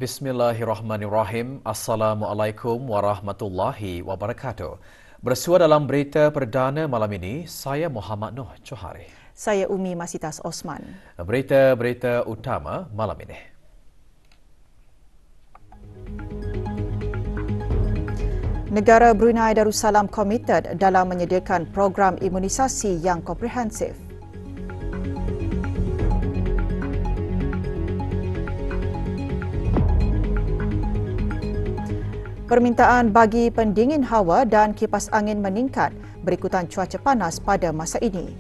Bismillahirrahmanirrahim. Assalamualaikum warahmatullahi wabarakatuh. Bersua dalam berita perdana malam ini, saya Muhammad Noh Johari. Saya Umi Masitas Osman. Berita-berita utama malam ini. Negara Brunei Darussalam komited dalam menyediakan program imunisasi yang komprehensif. Permintaan bagi pendingin hawa dan kipas angin meningkat berikutan cuaca panas pada masa ini.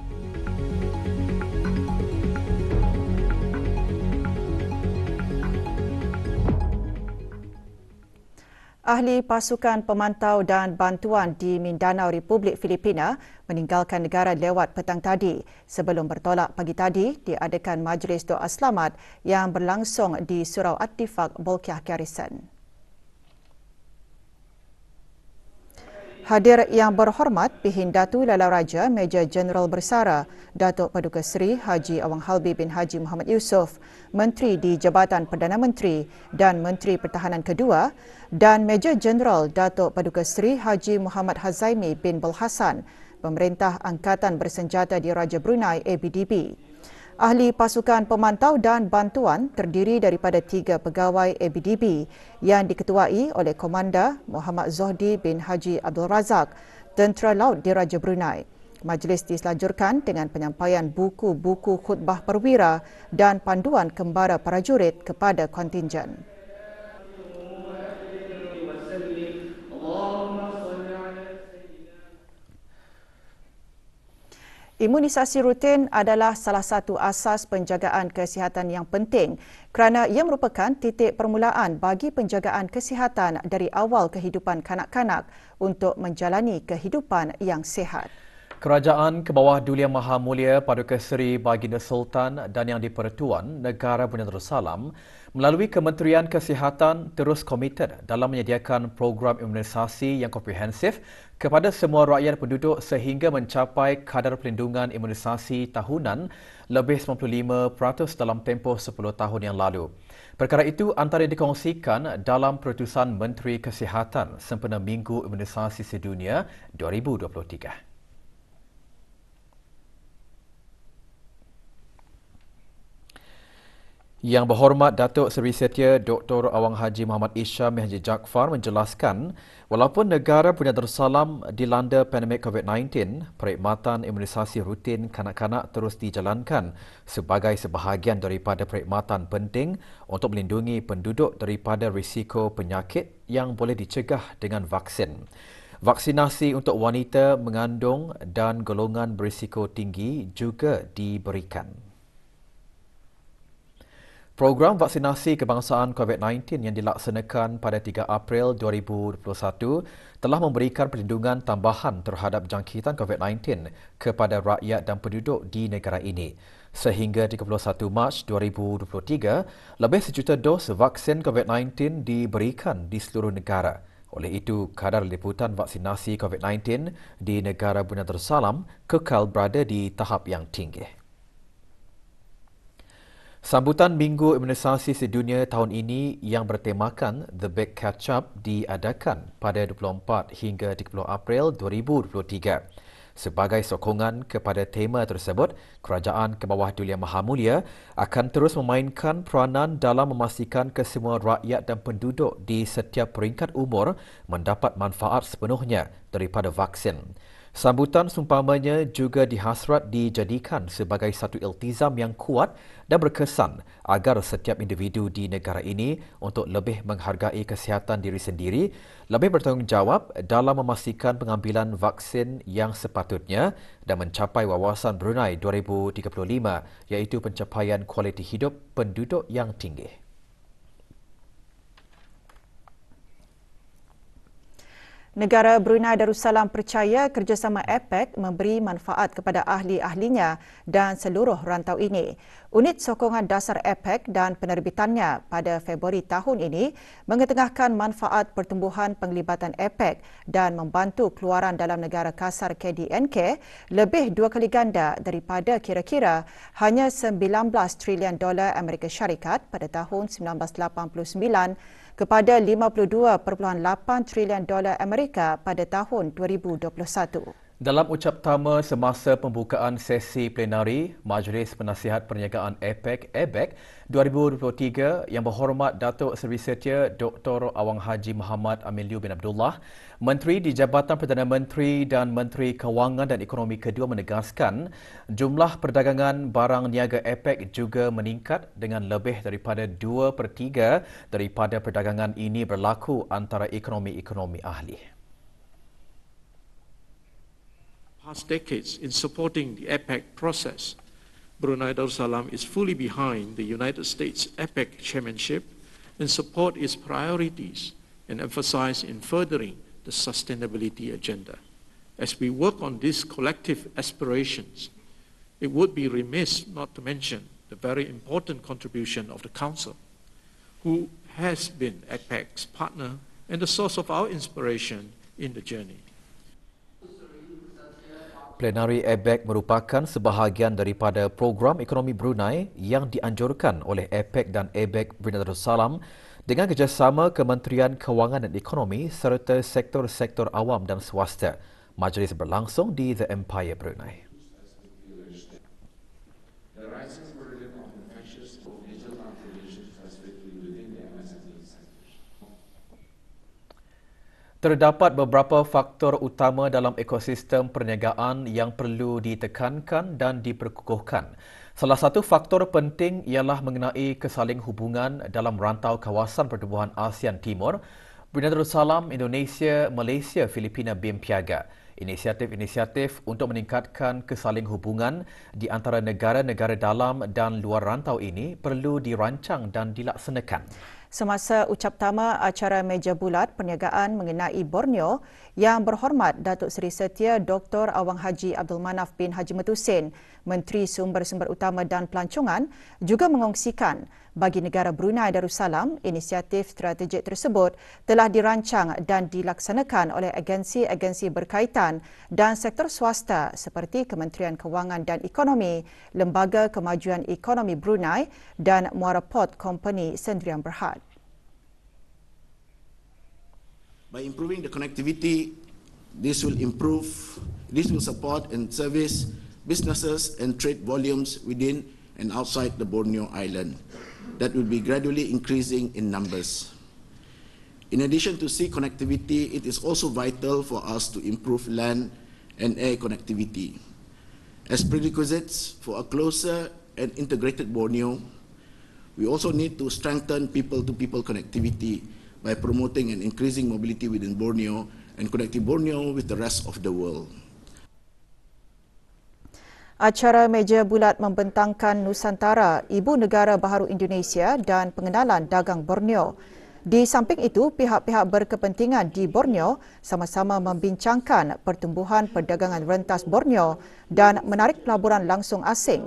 Ahli pasukan pemantau dan bantuan di Mindanao Republik Filipina meninggalkan negara lewat petang tadi. Sebelum bertolak pagi tadi, diadakan majlis doa selamat yang berlangsung di Surau At-Tifaq, Bolkiah Garrison. Hadir yang berhormat Pihin Datu Lalau Raja Major Jeneral Bersara Datuk Paduka Seri Haji Awang Halbi bin Haji Muhammad Yusof, Menteri di Jabatan Perdana Menteri dan Menteri Pertahanan kedua, dan Major Jeneral Datuk Paduka Seri Haji Muhammad Hazaimi bin Belhasan, Pemerintah Angkatan Bersenjata Diraja Brunei ABDB. Ahli pasukan pemantau dan bantuan terdiri daripada 3 pegawai ABDB yang diketuai oleh Komander Muhammad Zohdi bin Haji Abdul Razak, Tentera Laut Diraja Brunei. Majlis diselanjutkan dengan penyampaian buku-buku khutbah perwira dan panduan kembara prajurit kepada kontingen. Imunisasi rutin adalah salah satu asas penjagaan kesihatan yang penting kerana ia merupakan titik permulaan bagi penjagaan kesihatan dari awal kehidupan kanak-kanak untuk menjalani kehidupan yang sihat. Kerajaan ke bawah Duli Yang Maha Mulia Paduka Seri Baginda Sultan dan Yang di-Pertuan Negara Brunei Darussalam melalui Kementerian Kesihatan terus komited dalam menyediakan program imunisasi yang komprehensif kepada semua rakyat penduduk sehingga mencapai kadar perlindungan imunisasi tahunan lebih 95% dalam tempoh 10 tahun yang lalu. Perkara itu antara dikongsikan dalam Perutusan Menteri Kesihatan sempena Minggu Imunisasi Sedunia 2023. Yang berhormat Datuk Seri Setia Dr. Awang Haji Muhammad Isham Haji Jaafar menjelaskan, walaupun negara Brunei Darussalam dilanda pandemik COVID-19, perkhidmatan imunisasi rutin kanak-kanak terus dijalankan sebagai sebahagian daripada perkhidmatan penting untuk melindungi penduduk daripada risiko penyakit yang boleh dicegah dengan vaksin. Vaksinasi untuk wanita mengandung dan golongan berisiko tinggi juga diberikan. Program vaksinasi kebangsaan COVID-19 yang dilaksanakan pada 3 April 2021 telah memberikan perlindungan tambahan terhadap jangkitan COVID-19 kepada rakyat dan penduduk di negara ini. Sehingga 31 Mac 2023, lebih 1 juta dos vaksin COVID-19 diberikan di seluruh negara. Oleh itu, kadar liputan vaksinasi COVID-19 di negara Brunei Darussalam kekal berada di tahap yang tinggi. Sambutan Minggu Imunisasi Sedunia tahun ini yang bertemakan The Big Catch Up diadakan pada 24 hingga 30 April 2023. Sebagai sokongan kepada tema tersebut, Kerajaan ke bawah Duli Yang Maha Mulia akan terus memainkan peranan dalam memastikan kesemua rakyat dan penduduk di setiap peringkat umur mendapat manfaat sepenuhnya daripada vaksin. Sambutan seumpamanya juga dihasrat dijadikan sebagai satu iltizam yang kuat dan berkesan agar setiap individu di negara ini untuk lebih menghargai kesihatan diri sendiri, lebih bertanggungjawab dalam memastikan pengambilan vaksin yang sepatutnya dan mencapai wawasan Brunei 2035 iaitu pencapaian kualiti hidup penduduk yang tinggi. Negara Brunei Darussalam percaya kerjasama APEC memberi manfaat kepada ahli-ahlinya dan seluruh rantau ini. Unit sokongan dasar APEC dan penerbitannya pada Februari tahun ini mengetengahkan manfaat pertumbuhan penglibatan APEC dan membantu keluaran dalam negara kasar KDNK lebih 2 kali ganda daripada kira-kira hanya $19 trilion Amerika Syarikat pada tahun 1989 kepada $52.8 trilion Amerika pada tahun 2021. Dalam ucap pertama semasa pembukaan sesi plenari Majlis Penasihat Perniagaan APEC 2023 Yang Berhormat Datuk Seri Setia Dr. Awang Haji Muhammad Amelia bin Abdullah, Menteri di Jabatan Perdana Menteri dan Menteri Kewangan dan Ekonomi kedua menegaskan jumlah perdagangan barang niaga APEC juga meningkat dengan lebih daripada 2/3 daripada perdagangan ini berlaku antara ekonomi-ekonomi ahli. Past decades in supporting the APEC process, Brunei Darussalam is fully behind the United States APEC chairmanship and support its priorities and emphasize in furthering the sustainability agenda. As we work on these collective aspirations, it would be remiss not to mention the very important contribution of the Council, who has been APEC's partner and the source of our inspiration in the journey. Plenari APEC merupakan sebahagian daripada program ekonomi Brunei yang dianjurkan oleh APEC dan ABEC Brunei Darussalam dengan kerjasama Kementerian Kewangan dan Ekonomi serta sektor-sektor awam dan swasta. Majlis berlangsung di The Empire Brunei. Terdapat beberapa faktor utama dalam ekosistem perniagaan yang perlu ditekankan dan diperkukuhkan. Salah satu faktor penting ialah mengenai kesaling hubungan dalam rantau kawasan pertubuhan ASEAN Timur, Brunei Darussalam, Indonesia, Malaysia, Filipina, BIM Piaga. Inisiatif-inisiatif untuk meningkatkan kesaling hubungan di antara negara-negara dalam dan luar rantau ini perlu dirancang dan dilaksanakan. Semasa ucap tama acara meja bulat perniagaan mengenai Borneo, Yang Berhormat Datuk Seri Setia Dr. Awang Haji Abdul Manaf bin Haji Matusin, Menteri Sumber-Sumber Utama dan Pelancongan, juga mengongsikan bagi negara Brunei Darussalam, inisiatif strategik tersebut telah dirancang dan dilaksanakan oleh agensi-agensi berkaitan dan sektor swasta seperti Kementerian Kewangan dan Ekonomi, Lembaga Kemajuan Ekonomi Brunei dan Muara Port Company Sendirian Berhad. By improving the connectivity, this will support and service businesses and trade volumes within and outside the Borneo Island that will be gradually increasing in numbers. In addition to sea connectivity, it is also vital for us to improve land and air connectivity. As prerequisites for a closer and integrated Borneo, we also need to strengthen people-to-people connectivity by promoting and increasing mobility within Borneo and connecting Borneo with the rest of the world. Acara meja bulat membentangkan Nusantara, Ibu Negara Baharu Indonesia dan pengenalan dagang Borneo. Di samping itu, pihak-pihak berkepentingan di Borneo sama-sama membincangkan pertumbuhan perdagangan rentas Borneo dan menarik pelaburan langsung asing.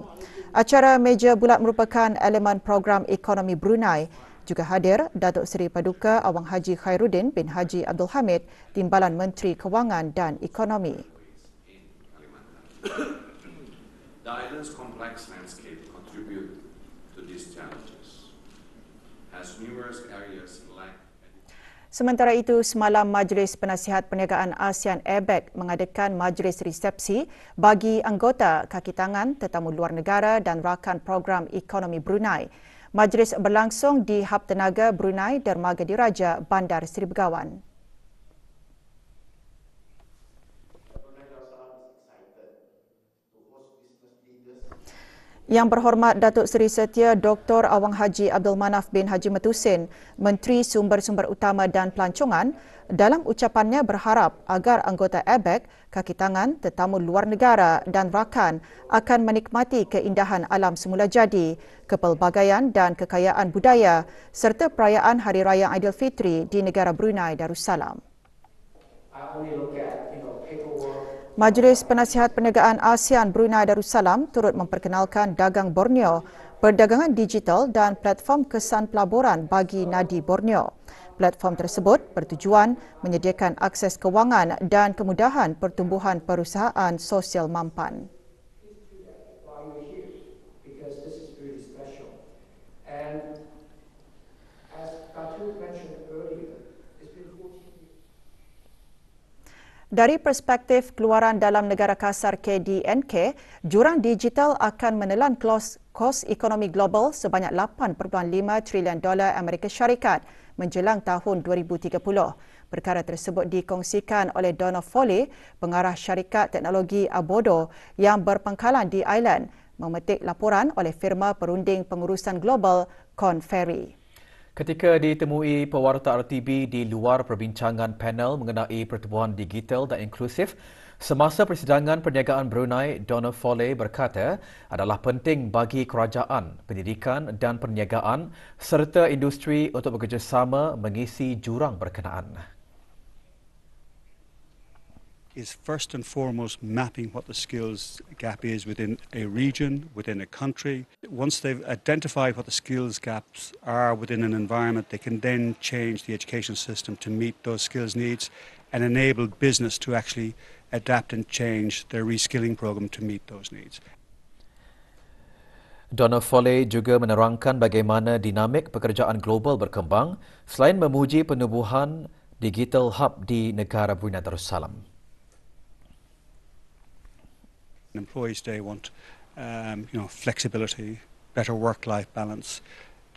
Acara meja bulat merupakan elemen program ekonomi Brunei. Juga hadir Datuk Seri Paduka Awang Haji Khairuddin bin Haji Abdul Hamid, Timbalan Menteri Kewangan dan Ekonomi. The island's complex landscape contribute to these challenges, as numerous areas lack. Sementara itu, semalam Majlis Penasihat Perniagaan ASEAN ABEC mengadakan majlis resepsi bagi anggota kaki tangan, tetamu luar negara dan rakan program ekonomi Brunei. Majlis berlangsung di Hab Tenaga Brunei Dermaga Diraja, Bandar Seri Begawan. Yang Berhormat Datuk Seri Setia Dr. Awang Haji Abdul Manaf bin Haji Matusin, Menteri Sumber-Sumber Utama dan Pelancongan, dalam ucapannya berharap agar anggota ABEC, kaki tangan, tetamu luar negara dan rakan akan menikmati keindahan alam semula jadi, kepelbagaian dan kekayaan budaya serta perayaan Hari Raya Aidilfitri di negara Brunei Darussalam. Majlis Penasihat Perniagaan ASEAN Brunei Darussalam turut memperkenalkan dagang Borneo, perdagangan digital dan platform kesan pelaburan bagi Nadi Borneo. Platform tersebut bertujuan menyediakan akses kewangan dan kemudahan pertumbuhan perusahaan sosial mampan. Dari perspektif keluaran dalam negara kasar KDNK, jurang digital akan menelan kos ekonomi global sebanyak $8.5 trilion Amerika Syarikat menjelang tahun 2030. Perkara tersebut dikongsikan oleh Donna Foley, pengarah syarikat teknologi Abodo yang berpangkalan di Ireland, memetik laporan oleh firma perunding pengurusan global Korn Ferry. Ketika ditemui pewarta RTB di luar perbincangan panel mengenai pertubuhan digital dan inklusif, semasa persidangan perniagaan Brunei, Donna Foley berkata adalah penting bagi kerajaan, pendidikan dan perniagaan serta industri untuk bekerjasama mengisi jurang berkenaan. Is first and foremost mapping what the skills gap is within a region, within a country. Once they've identified what the skills gaps are within an environment, they can then change the education system to meet those skills needs and enable business to actually adapt and change their reskilling program to meet those needs. Donna Foley juga menerangkan bagaimana dinamik pekerjaan global berkembang selain memuji penubuhan Digital Hub di negara Brunei Darussalam. Employees today want flexibility, better work-life balance,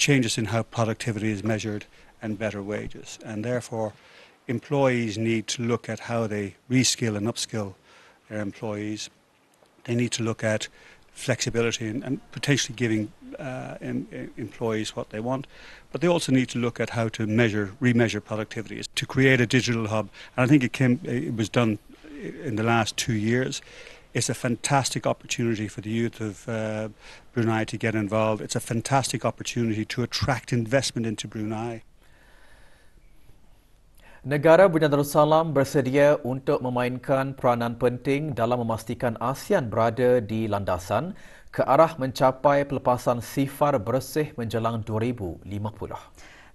changes in how productivity is measured and better wages. And therefore, employees need to look at how they reskill and upskill their employees. They need to look at flexibility and potentially giving employees what they want. But they also need to look at how to remeasure productivity. To create a digital hub, and I think it was done in the last 2 years. It's a fantastic opportunity for the youth of Brunei to get involved. It's a fantastic opportunity to attract investment into Brunei. Negara Brunei Darussalam bersedia untuk memainkan peranan penting dalam memastikan ASEAN berada di landasan ke arah mencapai pelepasan sifar bersih menjelang 2050.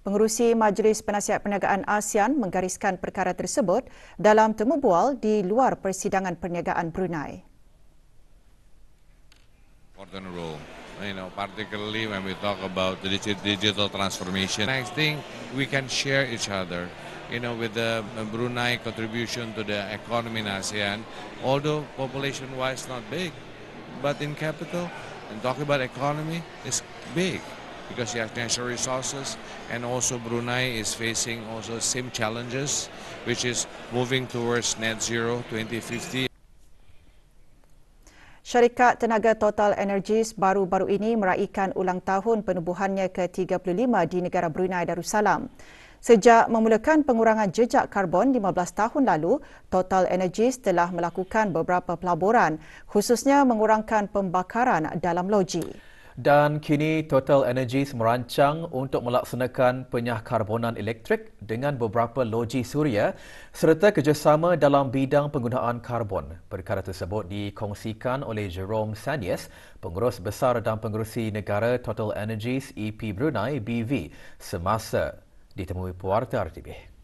Pengerusi Majlis Penasihat Perniagaan ASEAN menggariskan perkara tersebut dalam temu bual di luar persidangan perniagaan Brunei. Important role, particularly when we talk about the digital transformation. I think we can share each other, with the Brunei contribution to the economy in ASEAN, although population-wise not big, but in capital and talking about economy is big. Because you have natural resources, and also Brunei is facing also same challenges, which is moving towards net zero 2050. Syarikat Tenaga Total Energies baru-baru ini meraihkan ulang tahun penubuhannya ke-35 di negara Brunei Darussalam. Sejak memulakan pengurangan jejak karbon 15 tahun lalu, Total Energies telah melakukan beberapa pelaburan, khususnya mengurangkan pembakaran dalam loji. Dan kini Total Energies merancang untuk melaksanakan penyahkarbonan elektrik dengan beberapa loji suria serta kerjasama dalam bidang penggunaan karbon. Perkara tersebut dikongsikan oleh Jerome Sanyes, Pengurus Besar dan Pengerusi Negara Total Energies EP Brunei BV semasa ditemui pewarta RTB.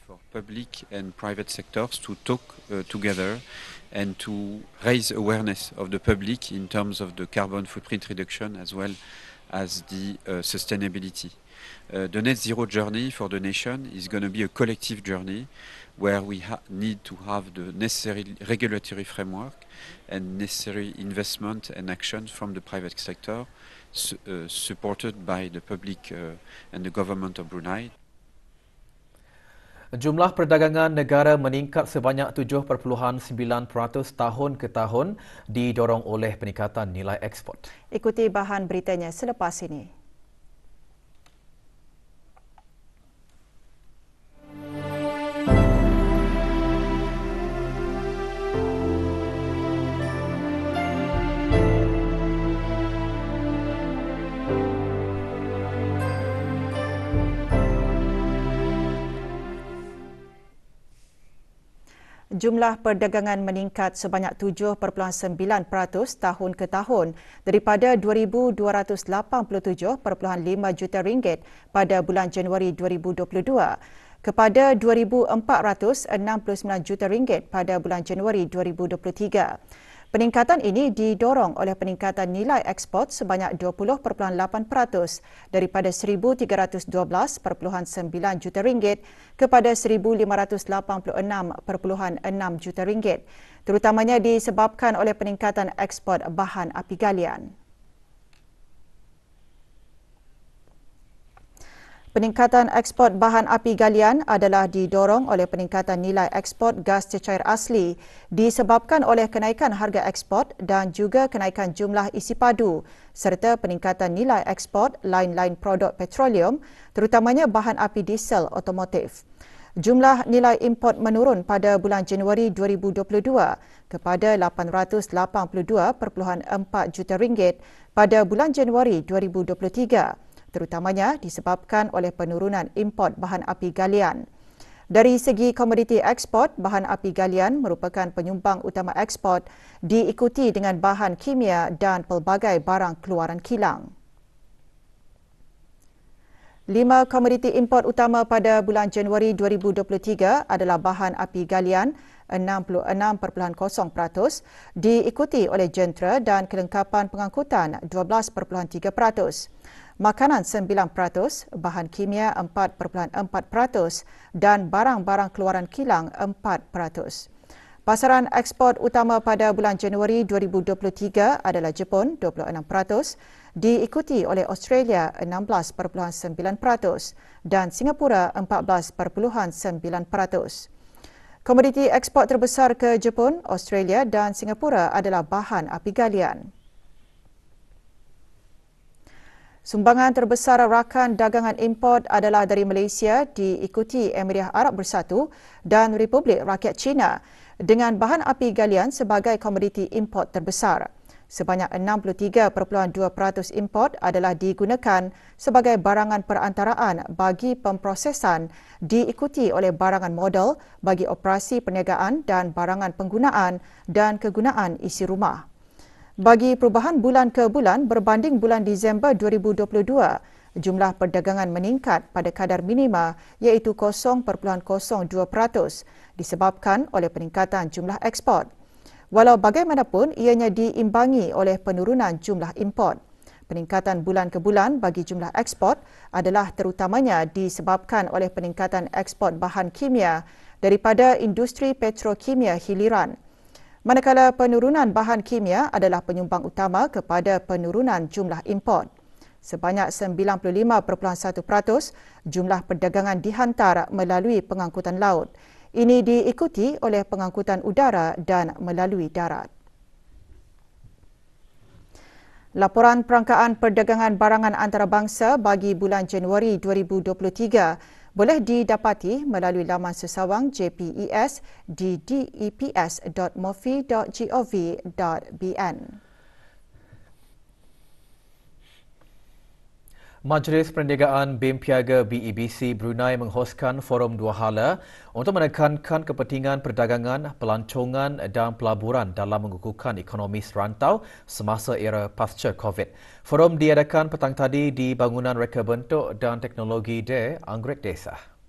For public and private sectors to talk together and to raise awareness of the public in terms of the carbon footprint reduction as well as the sustainability. The net zero journey for the nation is going to be a collective journey where we need to have the necessary regulatory framework and necessary investment and action from the private sector supported by the public and the government of Brunei. Jumlah perdagangan negara meningkat sebanyak 7.9% tahun ke tahun didorong oleh peningkatan nilai ekspor. Ikuti bahan beritanya selepas ini. Jumlah perdagangan meningkat sebanyak 7.9% tahun ke tahun daripada 2,287.5 juta ringgit pada bulan Januari 2022 kepada 2,469 juta ringgit pada bulan Januari 2023. Peningkatan ini didorong oleh peningkatan nilai ekspor sebanyak 20.8% daripada 1,312.9 juta ringgit kepada 1,586.6 juta ringgit, terutamanya disebabkan oleh peningkatan ekspor bahan api galian. Peningkatan ekspor bahan api galian adalah didorong oleh peningkatan nilai ekspor gas cecair asli disebabkan oleh kenaikan harga ekspor dan juga kenaikan jumlah isi padu serta peningkatan nilai ekspor lain-lain produk petroleum terutamanya bahan api diesel otomotif. Jumlah nilai import menurun pada bulan Januari 2022 kepada 882.4 juta ringgit pada bulan Januari 2023. Terutamanya disebabkan oleh penurunan import bahan api galian. Dari segi komoditi ekspor, bahan api galian merupakan penyumbang utama ekspor diikuti dengan bahan kimia dan pelbagai barang keluaran kilang. 5 komoditi import utama pada bulan Januari 2023 adalah bahan api galian 66.0%, diikuti oleh jentera dan kelengkapan pengangkutan 12.3%. Makanan 9%, bahan kimia 4.4% dan barang-barang keluaran kilang 4%. Pasaran ekspor utama pada bulan Januari 2023 adalah Jepun 26%, diikuti oleh Australia 16.9% dan Singapura 14.9%. Komoditi ekspor terbesar ke Jepun, Australia dan Singapura adalah bahan api galian. Sumbangan terbesar rakan dagangan import adalah dari Malaysia, diikuti Emirat Arab Bersatu dan Republik Rakyat China dengan bahan api galian sebagai komoditi import terbesar. Sebanyak 63.2% import adalah digunakan sebagai barangan perantaraan bagi pemprosesan, diikuti oleh barangan modal bagi operasi perniagaan dan barangan penggunaan dan kegunaan isi rumah. Bagi perubahan bulan ke bulan berbanding bulan Disember 2022, jumlah perdagangan meningkat pada kadar minima iaitu 0.02% disebabkan oleh peningkatan jumlah ekspor. Walau bagaimanapun, ianya diimbangi oleh penurunan jumlah import. Peningkatan bulan ke bulan bagi jumlah ekspor adalah terutamanya disebabkan oleh peningkatan ekspor bahan kimia daripada industri petrokimia hiliran. Manakala penurunan bahan kimia adalah penyumbang utama kepada penurunan jumlah import. Sebanyak 95.1% jumlah perdagangan dihantar melalui pengangkutan laut. Ini diikuti oleh pengangkutan udara dan melalui darat. Laporan perangkaan perdagangan barangan antarabangsa bagi bulan Januari 2023 boleh didapati melalui laman sesawang JPES di deps.mofi.gov.bn. Majlis Perniagaan BIM Piaga BEBC Brunei menghoskan forum dua hala untuk menekankan kepentingan perdagangan, pelancongan dan pelaburan dalam mengukuhkan ekonomi serantau semasa era pasca COVID. Forum diadakan petang tadi di Bangunan Reka Bentuk dan Teknologi DE Anggrek Desa.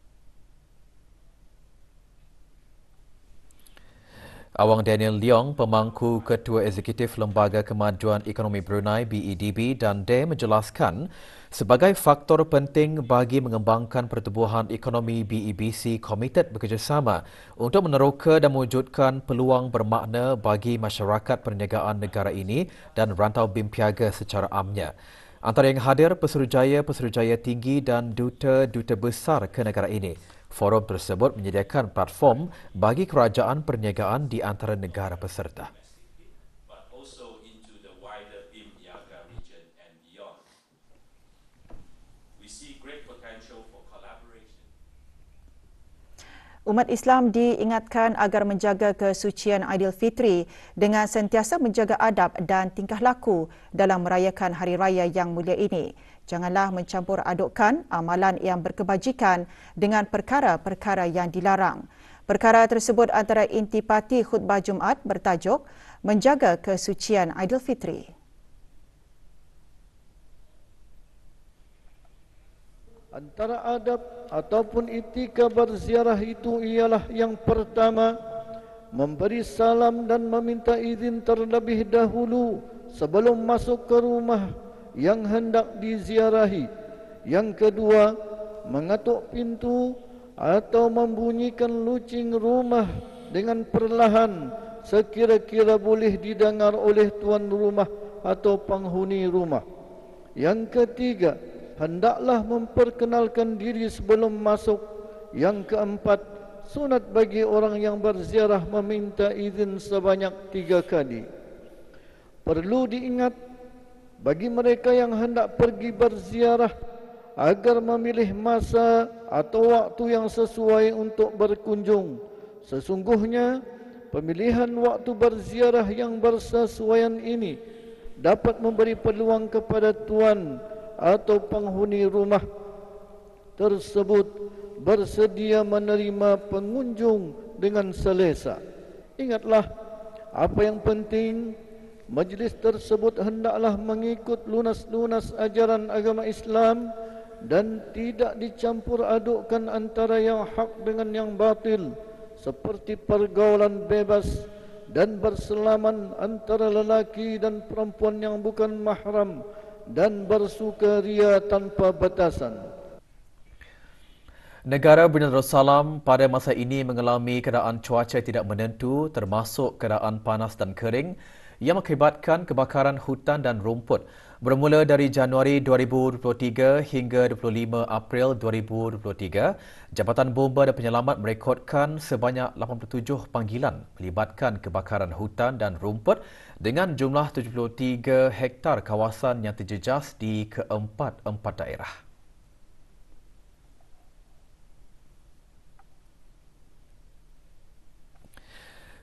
Awang Daniel Leong, pemangku Ketua Eksekutif Lembaga Kemajuan Ekonomi Brunei BEDB dan DE menjelaskan sebagai faktor penting bagi mengembangkan pertubuhan ekonomi BEBC komited bekerjasama untuk meneroka dan mewujudkan peluang bermakna bagi masyarakat perniagaan negara ini dan rantau BIM Piaga secara amnya. Antara yang hadir pesuruhjaya tinggi dan duta-duta besar ke negara ini. Forum tersebut menyediakan platform bagi kerajaan perniagaan di antara negara peserta. Umat Islam diingatkan agar menjaga kesucian Aidilfitri dengan sentiasa menjaga adab dan tingkah laku dalam merayakan Hari Raya yang mulia ini. Janganlah mencampur adukkan amalan yang berkebajikan dengan perkara-perkara yang dilarang. Perkara tersebut antara intipati khutbah Jumaat bertajuk Menjaga Kesucian Aidilfitri. Antara adab ataupun etika berziarah itu ialah yang pertama, memberi salam dan meminta izin terlebih dahulu sebelum masuk ke rumah yang hendak diziarahi. Yang kedua, mengetuk pintu atau membunyikan lucing rumah dengan perlahan sekira-kira boleh didengar oleh tuan rumah atau penghuni rumah. Yang ketiga, hendaklah memperkenalkan diri sebelum masuk. Yang keempat, sunat bagi orang yang berziarah meminta izin sebanyak 3 kali. Perlu diingat bagi mereka yang hendak pergi berziarah agar memilih masa atau waktu yang sesuai untuk berkunjung. Sesungguhnya, pemilihan waktu berziarah yang bersesuaian ini dapat memberi peluang kepada tuan atau penghuni rumah tersebut bersedia menerima pengunjung dengan selesa. Ingatlah, apa yang penting, majlis tersebut hendaklah mengikut lunas-lunas ajaran agama Islam dan tidak dicampur adukkan antara yang hak dengan yang batil, seperti pergaulan bebas dan berselaman antara lelaki dan perempuan yang bukan mahram, dan bersukaria tanpa batasan. Negara Brunei Darussalam pada masa ini mengalami keadaan cuaca tidak menentu termasuk keadaan panas dan kering yang mengakibatkan kebakaran hutan dan rumput. Bermula dari Januari 2023 hingga 25 April 2023, Jabatan Bomba dan Penyelamat merekodkan sebanyak 87 panggilan melibatkan kebakaran hutan dan rumput dengan jumlah 73 hektar kawasan yang terjejas di keempat-empat daerah.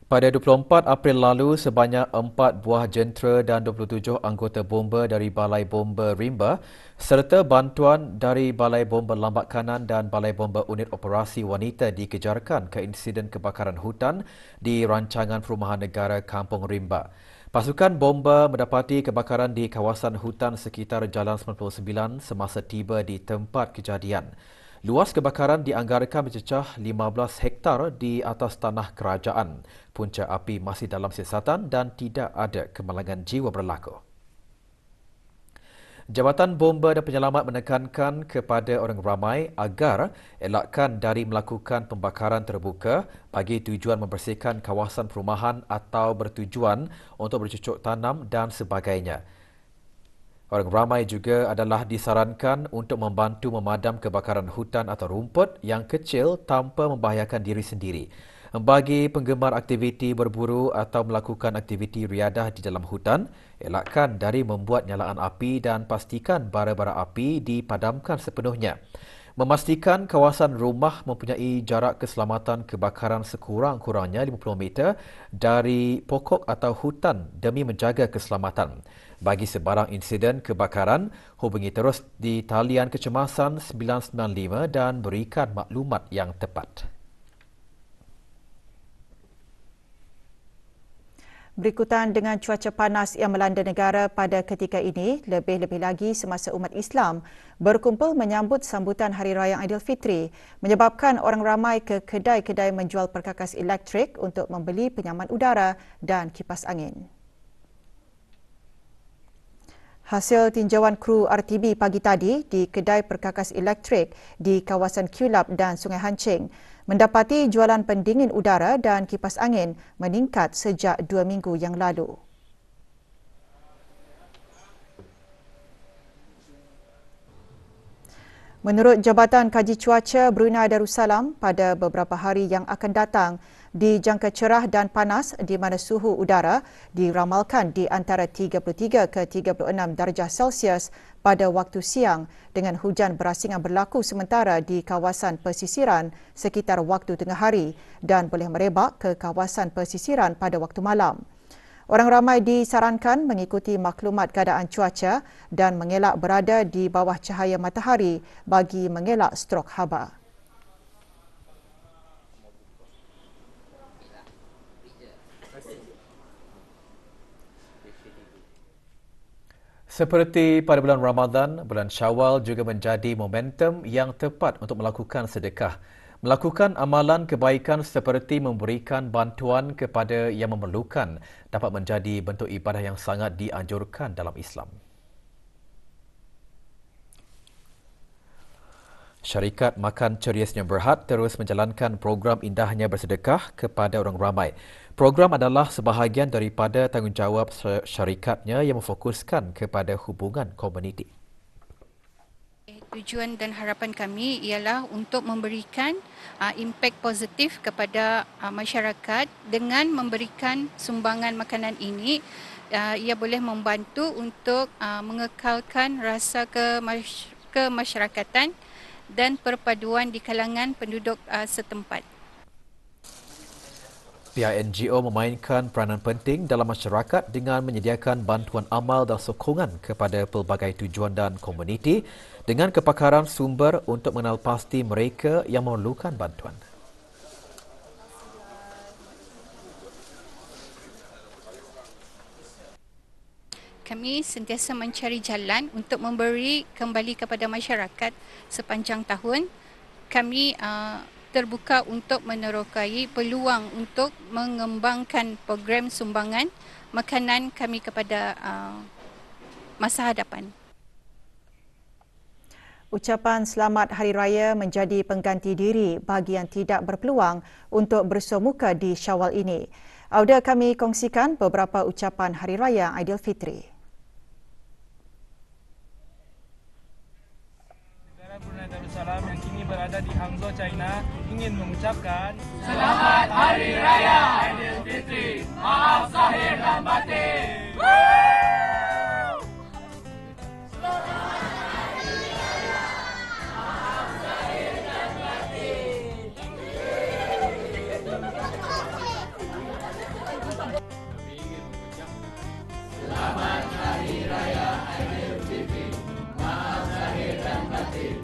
Pada 24 April lalu, sebanyak 4 buah jentera dan 27 anggota bomba dari Balai Bomba Rimba serta bantuan dari Balai Bomba Lambak Kanan dan Balai Bomba Unit Operasi Wanita dikejarkan ke insiden kebakaran hutan di Rancangan Perumahan Negara Kampung Rimba. Pasukan bomba mendapati kebakaran di kawasan hutan sekitar Jalan 99 semasa tiba di tempat kejadian. Luas kebakaran dianggarkan mencecah 15 hektar di atas tanah kerajaan. Punca api masih dalam siasatan dan tidak ada kemalangan jiwa berlaku. Jabatan Bomba dan Penyelamat menekankan kepada orang ramai agar elakkan dari melakukan pembakaran terbuka bagi tujuan membersihkan kawasan perumahan atau bertujuan untuk bercucuk tanam dan sebagainya. Orang ramai juga adalah disarankan untuk membantu memadam kebakaran hutan atau rumput yang kecil tanpa membahayakan diri sendiri. Bagi penggemar aktiviti berburu atau melakukan aktiviti riadah di dalam hutan, elakkan dari membuat nyalaan api dan pastikan bara-bara api dipadamkan sepenuhnya. Memastikan kawasan rumah mempunyai jarak keselamatan kebakaran sekurang-kurangnya 50 meter dari pokok atau hutan demi menjaga keselamatan. Bagi sebarang insiden kebakaran, hubungi terus di talian kecemasan 995 dan berikan maklumat yang tepat. Berikutan dengan cuaca panas yang melanda negara pada ketika ini, lebih-lebih lagi semasa umat Islam berkumpul menyambut sambutan Hari Raya Aidilfitri, menyebabkan orang ramai ke kedai-kedai menjual perkakas elektrik untuk membeli penyaman udara dan kipas angin. Hasil tinjauan kru RTB pagi tadi di kedai perkakas elektrik di kawasan Kulab dan Sungai Hancing mendapati jualan pendingin udara dan kipas angin meningkat sejak 2 minggu yang lalu. Menurut Jabatan Kaji Cuaca Brunei Darussalam, pada beberapa hari yang akan datang dijangka cerah dan panas di mana suhu udara diramalkan di antara 33 ke 36 darjah Celsius pada waktu siang dengan hujan berasingan berlaku sementara di kawasan pesisiran sekitar waktu tengah hari dan boleh merebak ke kawasan pesisiran pada waktu malam. Orang ramai disarankan mengikuti maklumat keadaan cuaca dan mengelak berada di bawah cahaya matahari bagi mengelak strok haba. Seperti pada bulan Ramadan, bulan Syawal juga menjadi momentum yang tepat untuk melakukan sedekah. Melakukan amalan kebaikan seperti memberikan bantuan kepada yang memerlukan dapat menjadi bentuk ibadah yang sangat dianjurkan dalam Islam. Syarikat Makan Ceriasnya Berhad terus menjalankan program Indahnya Bersedekah kepada orang ramai. Program adalah sebahagian daripada tanggungjawab syarikatnya yang memfokuskan kepada hubungan komuniti. Tujuan dan harapan kami ialah untuk memberikan impak positif kepada masyarakat dengan memberikan sumbangan makanan ini. Ia boleh membantu untuk mengekalkan rasa kemasyarakatan dan perpaduan di kalangan penduduk setempat. Pihak NGO memainkan peranan penting dalam masyarakat dengan menyediakan bantuan amal dan sokongan kepada pelbagai tujuan dan komuniti dengan kepakaran sumber untuk mengenal pasti mereka yang memerlukan bantuan. Kami sentiasa mencari jalan untuk memberi kembali kepada masyarakat sepanjang tahun. Kami terbuka untuk menerokai peluang untuk mengembangkan program sumbangan makanan kami kepada masa hadapan. Ucapan selamat Hari Raya menjadi pengganti diri bagi yang tidak berpeluang untuk bersuamuka di Syawal ini. Auda kami kongsikan beberapa ucapan Hari Raya Aidilfitri. Brunei Darussalam yang kini berada di Hangzhou, China ingin mengucapkan Selamat Hari Raya Aidilfitri. Maaf zahir dan batin. Selamat Hari Raya Aidilfitri. Maaf zahir dan batin.